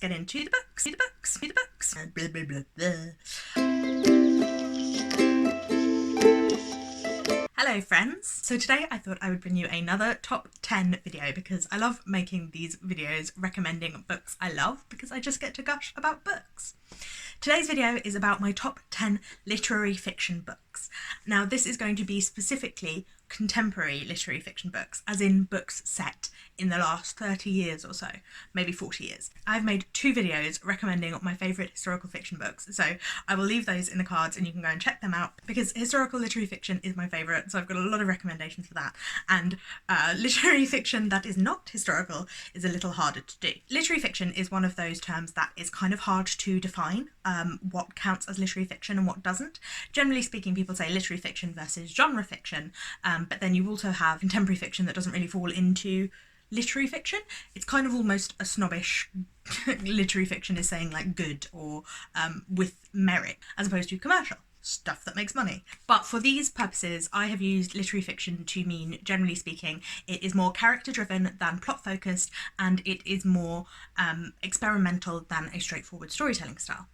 get into the books. Blah, blah, blah, blah. Hello friends! So today I thought I would bring you another top 10 video because I love making these videos recommending books I love because I just get to gush about books. Today's video is about my top 10 literary fiction books. Now this is going to be specifically contemporary literary fiction books, as in books set in the last 30 years or so, maybe 40 years. I've made 2 videos recommending my favourite historical fiction books, so I will leave those in the cards and you can go and check them out because historical literary fiction is my favourite, so I've got a lot of recommendations for that, and literary fiction that is not historical is a little harder to do. Literary fiction is one of those terms that is kind of hard to define, what counts as literary fiction and what doesn't. Generally speaking, people say literary fiction versus genre fiction, but then you also have contemporary fiction that doesn't really fall into literary fiction. It's kind of almost a snobbish literary fiction is saying like good or with merit, as opposed to commercial stuff that makes money. But for these purposes, I have used literary fiction to mean, generally speaking, it is more character driven than plot focused, and it is more experimental than a straightforward storytelling style.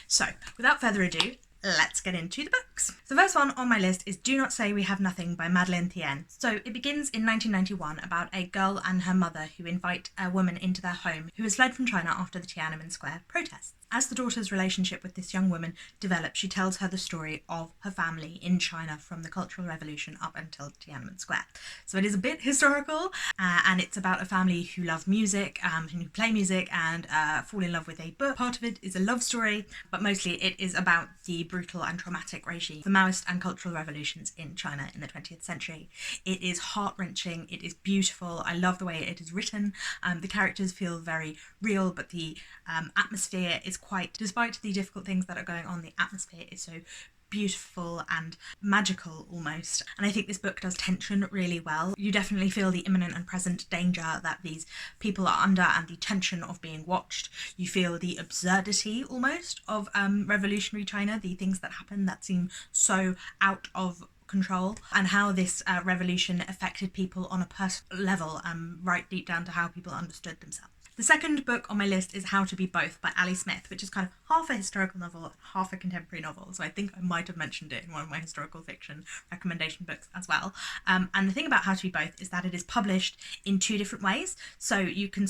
So without further ado, let's get into the books. The first one on my list is Do Not Say We Have Nothing by Madeline Thien. So it begins in 1991 about a girl and her mother who invite a woman into their home who has fled from China after the Tiananmen Square protests. As the daughter's relationship with this young woman develops, she tells her the story of her family in China from the Cultural Revolution up until Tiananmen Square. So it is a bit historical, and it's about a family who love music, who play music and fall in love with a book. Part of it is a love story, but mostly it is about the brutal and traumatic regime, the Maoist and Cultural Revolutions in China in the 20th century. It is heart-wrenching, it is beautiful, I love the way it is written, the characters feel very real, but the atmosphere is quite, despite the difficult things that are going on, the atmosphere is so beautiful and magical almost. And I think this book does tension really well. You definitely feel the imminent and present danger that these people are under and the tension of being watched. You feel the absurdity almost of revolutionary China, the things that happen that seem so out of control, and how this revolution affected people on a personal level, right deep down to how people understood themselves. The second book on my list is How to Be Both by Ali Smith, which is kind of half a historical novel and half a contemporary novel, so I think I might have mentioned it in one of my historical fiction recommendation books as well. And the thing about How to Be Both is that it is published in 2 different ways, so you can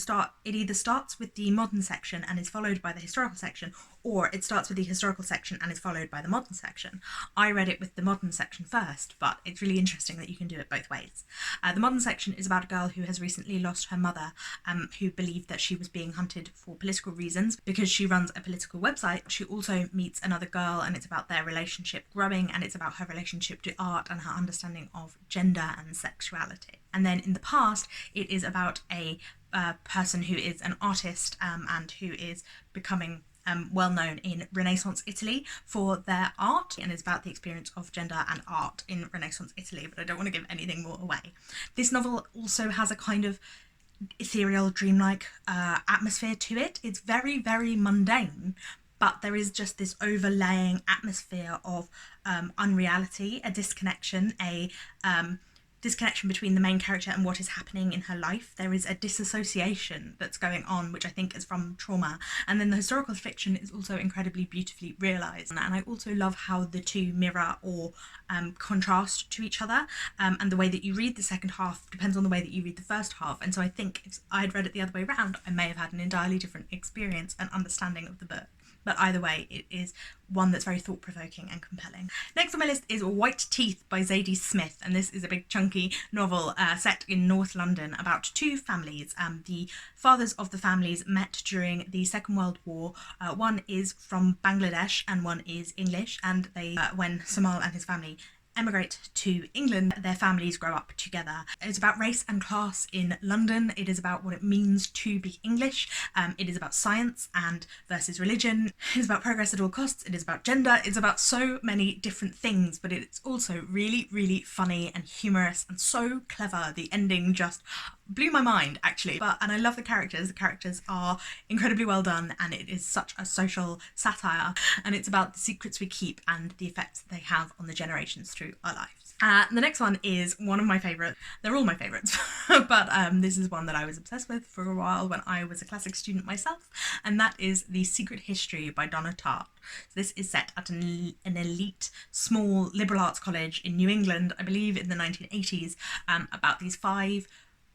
it either starts with the modern section and is followed by the historical section, or it starts with the historical section and is followed by the modern section. I read it with the modern section first, but it's really interesting that you can do it both ways. The modern section is about a girl who has recently lost her mother, who believed that she was being hunted for political reasons because she runs a political website. She also meets another girl and it's about their relationship growing, and it's about her relationship to art and her understanding of gender and sexuality. And then in the past, it is about a person who is an artist and who is becoming well known in Renaissance Italy for their art, and it's about the experience of gender and art in Renaissance Italy, but I don't want to give anything more away. This novel also has a kind of ethereal, dreamlike atmosphere to it. It's very, very mundane, but there is just this overlaying atmosphere of unreality, a disconnection, disconnection between the main character and what is happening in her life. There is a disassociation that's going on, which I think is from trauma. And then the historical fiction is also incredibly beautifully realised. And I also love how the 2 mirror or contrast to each other. And the way that you read the second half depends on the way that you read the first half. And so I think if I had read it the other way around, I may have had an entirely different experience and understanding of the book. But either way, it is one that's very thought-provoking and compelling. Next on my list is White Teeth by Zadie Smith, and this is a big chunky novel set in North London about 2 families. The fathers of the families met during the Second World War. One is from Bangladesh and one is English, and they, when Samal and his family emigrate to England, their families grow up together. It's about race and class in London. It is about what it means to be English. It is about science and versus religion. It is about progress at all costs. It is about gender. It's about so many different things, but it's also really, really funny and humorous and so clever. The ending just blew my mind, actually. And I love the characters. The characters are incredibly well done, and it is such a social satire, and it's about the secrets we keep and the effects that they have on the generations through our lives. The next one is one of my favourites. They're all my favourites, but this is one that I was obsessed with for a while when I was a classics student myself, and that is The Secret History by Donna Tart. So this is set at an elite, small liberal arts college in New England, I believe in the 1980s, about these 5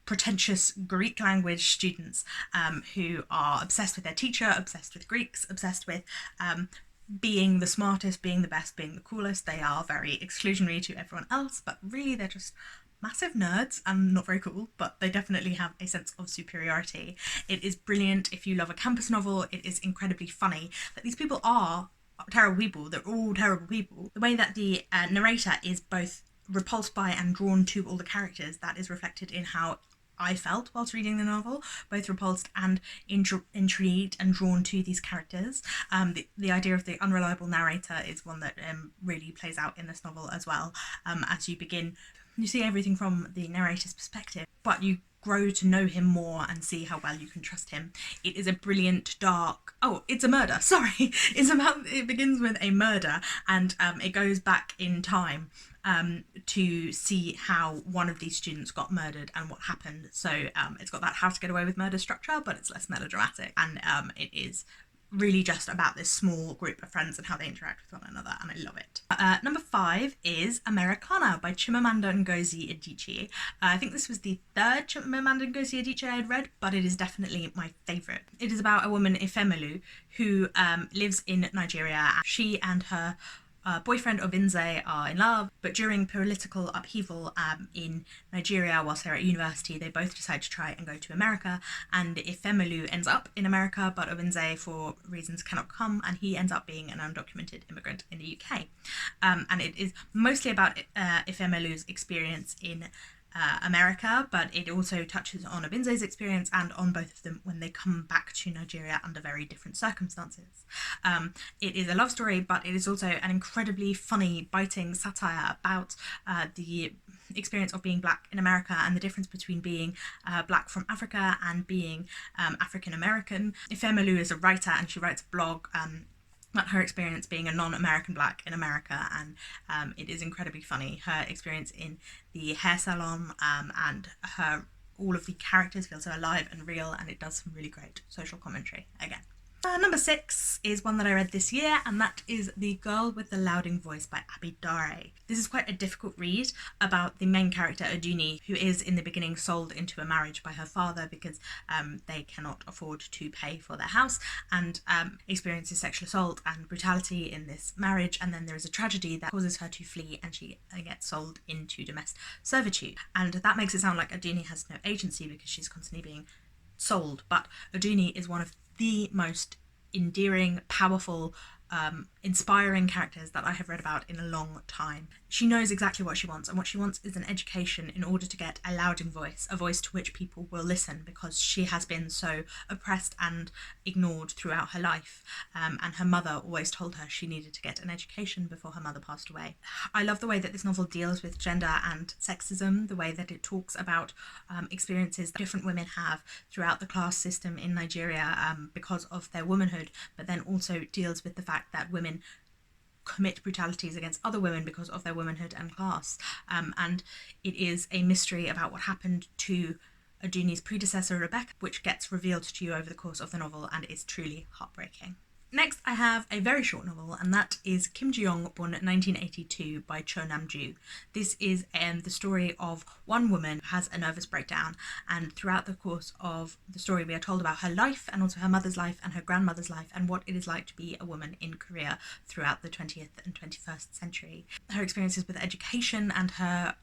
pretentious Greek language students who are obsessed with their teacher, obsessed with Greeks, obsessed with being the smartest, being the best, being the coolest. They are very exclusionary to everyone else, but really they're just massive nerds and not very cool, but they definitely have a sense of superiority. It is brilliant. If you love a campus novel, it is incredibly funny that these people are terrible people. They're all terrible people. The way that the narrator is both repulsed by and drawn to all the characters, that is reflected in how I felt whilst reading the novel, both repulsed and intrigued and drawn to these characters. The idea of the unreliable narrator is one that really plays out in this novel as well. As you begin, you see everything from the narrator's perspective, but you grow to know him more and see how well you can trust him. It is a brilliant, dark... Oh, it's a murder, sorry. It begins with a murder, and it goes back in time to see how one of these students got murdered and what happened. So it's got that how to get away with murder structure, but it's less melodramatic, and it is really just about this small group of friends and how they interact with one another, and I love it. Number 5 is Americanah by Chimamanda Ngozie Adichie. I think this was the 3rd Chimamanda Ngozie Adichie I had read, but it is definitely my favourite. It is about a woman, Ifemelu, who lives in Nigeria. She and her boyfriend Obinze are in love, but during political upheaval in Nigeria whilst they're at university, they both decide to try and go to America, and Ifemelu ends up in America, but Obinze for reasons cannot come, and he ends up being an undocumented immigrant in the UK. And it is mostly about Ifemelu's experience in America, but it also touches on Obinze's experience and on both of them when they come back to Nigeria under very different circumstances. It is a love story, but it is also an incredibly funny, biting satire about the experience of being black in America and the difference between being black from Africa and being African American. Ifemelu is a writer, and she writes a blog about her experience being a non-American black in America, and it is incredibly funny. Her experience in the hair salon and all of the characters feel so alive and real, and it does some really great social commentary again. Number 6 is one that I read this year, and that is The Girl with the Louding Voice by Adichie. This is quite a difficult read about the main character, Adichie, who is in the beginning sold into a marriage by her father because they cannot afford to pay for their house, and experiences sexual assault and brutality in this marriage, and then there is a tragedy that causes her to flee, and she gets sold into domestic servitude. And that makes it sound like Adichie has no agency because she's constantly being sold, but Adichie is one of the most endearing, powerful, inspiring characters that I have read about in a long time. She knows exactly what she wants, and what she wants is an education in order to get a louding voice, a voice to which people will listen, because she has been so oppressed and ignored throughout her life, and her mother always told her she needed to get an education before her mother passed away. I love the way that this novel deals with gender and sexism, the way that it talks about experiences that different women have throughout the class system in Nigeria because of their womanhood, but then also deals with the fact that women commit brutalities against other women because of their womanhood and class. And it is a mystery about what happened to Adichie's predecessor, Rebecca, which gets revealed to you over the course of the novel and is truly heartbreaking. Next, I have a very short novel, and that is Jiyoung Born 1982 by Cho Nam Joo. This is the story of one woman who has a nervous breakdown, and throughout the course of the story we are told about her life, and also her mother's life and her grandmother's life, and what it is like to be a woman in Korea throughout the 20th and 21st century. Her experiences with education and her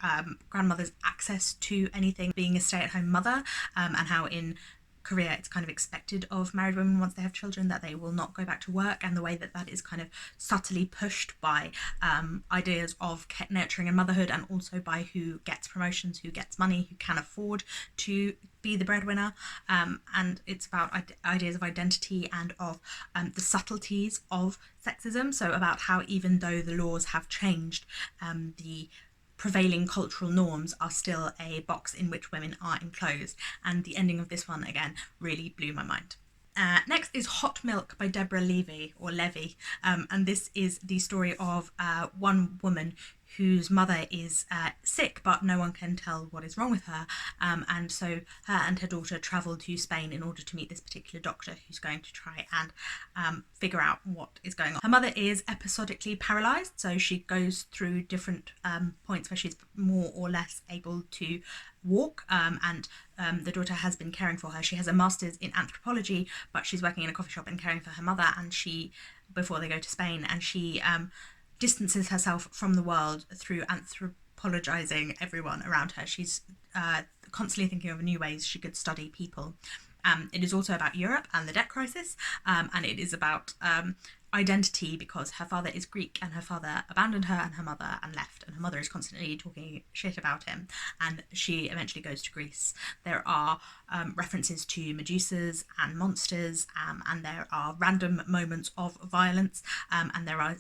grandmother's access to anything, being a stay-at-home mother, and how in Korea it's kind of expected of married women once they have children that they will not go back to work, and the way that that is kind of subtly pushed by ideas of nurturing and motherhood, and also by who gets promotions, who gets money, who can afford to be the breadwinner, and it's about ideas of identity and of the subtleties of sexism, so about how even though the laws have changed, the prevailing cultural norms are still a box in which women are enclosed, and the ending of this one again really blew my mind. Next is Hot Milk by Deborah Levy, and this is the story of one woman whose mother is sick, but no one can tell what is wrong with her, and so her and her daughter travel to Spain in order to meet this particular doctor who's going to try and figure out what is going on. Her mother is episodically paralysed, so she goes through different points where she's more or less able to walk, and the daughter has been caring for her. She has a master's in anthropology, but she's working in a coffee shop and caring for her mother, and before they go to Spain, and she distances herself from the world through anthropologizing everyone around her. She's constantly thinking of new ways she could study people. It is also about Europe and the debt crisis, and it is about identity, because her father is Greek and her father abandoned her and her mother and left, and her mother is constantly talking shit about him, and she eventually goes to Greece. There are references to Medusas and monsters, and there are random moments of violence, and there are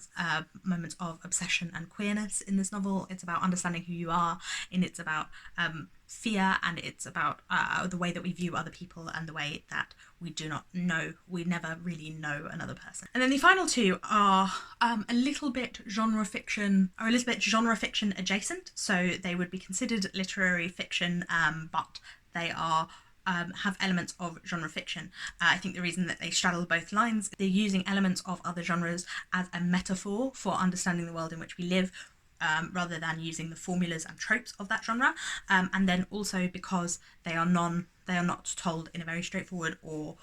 moments of obsession and queerness in this novel. It's about understanding who you are, and it's about fear, and it's about the way that we view other people and the way that we never really know another person. And then the final two are a little bit genre fiction adjacent, so they would be considered literary fiction, but they are have elements of genre fiction. I think the reason that they straddle both lines, they're using elements of other genres as a metaphor for understanding the world in which we live, rather than using the formulas and tropes of that genre, and then also because they are not told in a very straightforward or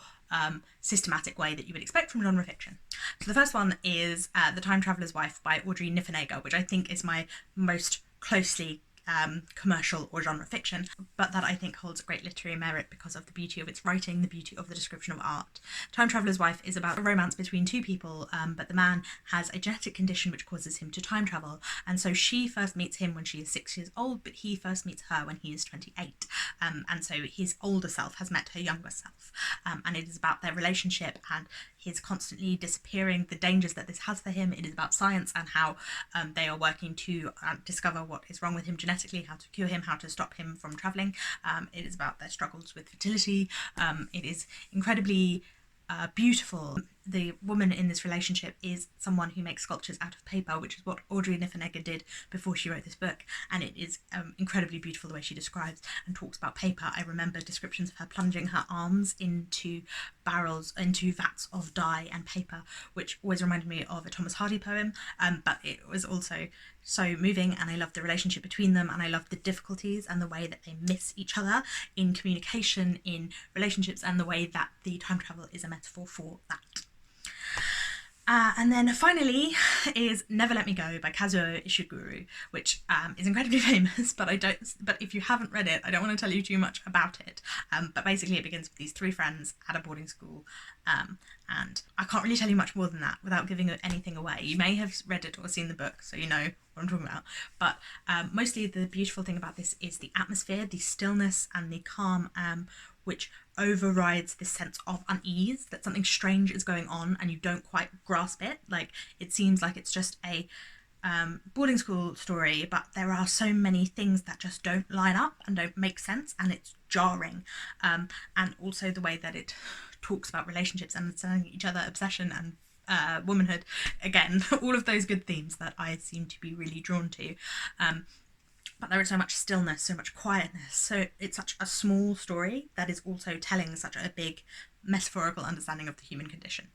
systematic way that you would expect from genre fiction. So the first one is The Time Traveller's Wife by Audrey Niffenegger, which I think is my most closely commercial or genre fiction, but that I think holds great literary merit because of the beauty of its writing, the beauty of the description of art. Time Traveller's Wife is about a romance between two people, but the man has a genetic condition which causes him to time travel, and so she first meets him when she is 6 years old, but he first meets her when he is 28, and so his older self has met her younger self, and it is about their relationship and his constantly disappearing, the dangers that this has for him. It is about science and how they are working to discover what is wrong with him genetically, how to cure him, how to stop him from travelling. It is about their struggles with fertility. It is incredibly beautiful. The woman in this relationship is someone who makes sculptures out of paper, which is what Audrey Niffenegger did before she wrote this book, and it is incredibly beautiful the way she describes and talks about paper. I remember descriptions of her plunging her arms into vats of dye and paper, which always reminded me of a Thomas Hardy poem, but it was also so moving, and I loved the relationship between them, and I loved the difficulties and the way that they miss each other in communication, in relationships, and the way that the time travel is a metaphor for that. And then finally is Never Let Me Go by Kazuo Ishiguro, which is incredibly famous, but if you haven't read it, I don't want to tell you too much about it. But basically it begins with these three friends at a boarding school, and I can't really tell you much more than that without giving anything away. You may have read it or seen the book, so you know what I'm talking about. But mostly the beautiful thing about this is the atmosphere, the stillness and the calm, which overrides this sense of unease, that something strange is going on and you don't quite grasp it. Like, it seems like it's just a boarding school story, but there are so many things that just don't line up and don't make sense, and it's jarring. And also the way that it talks about relationships and understanding each other, obsession and womanhood. Again, all of those good themes that I seem to be really drawn to. But there is so much stillness, so much quietness. So it's such a small story that is also telling such a big metaphorical understanding of the human condition.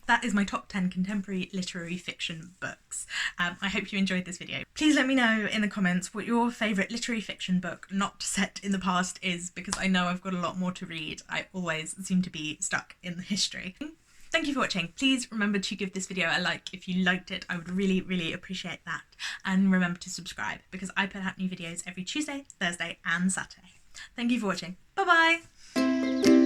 That is my top 10 contemporary literary fiction books. I hope you enjoyed this video. Please let me know in the comments what your favourite literary fiction book not set in the past is, because I know I've got a lot more to read. I always seem to be stuck in the history. Thank you for watching. Please remember to give this video a like if you liked it. I would really, really appreciate that. And remember to subscribe, because I put out new videos every Tuesday, Thursday and Saturday. Thank you for watching. Bye bye!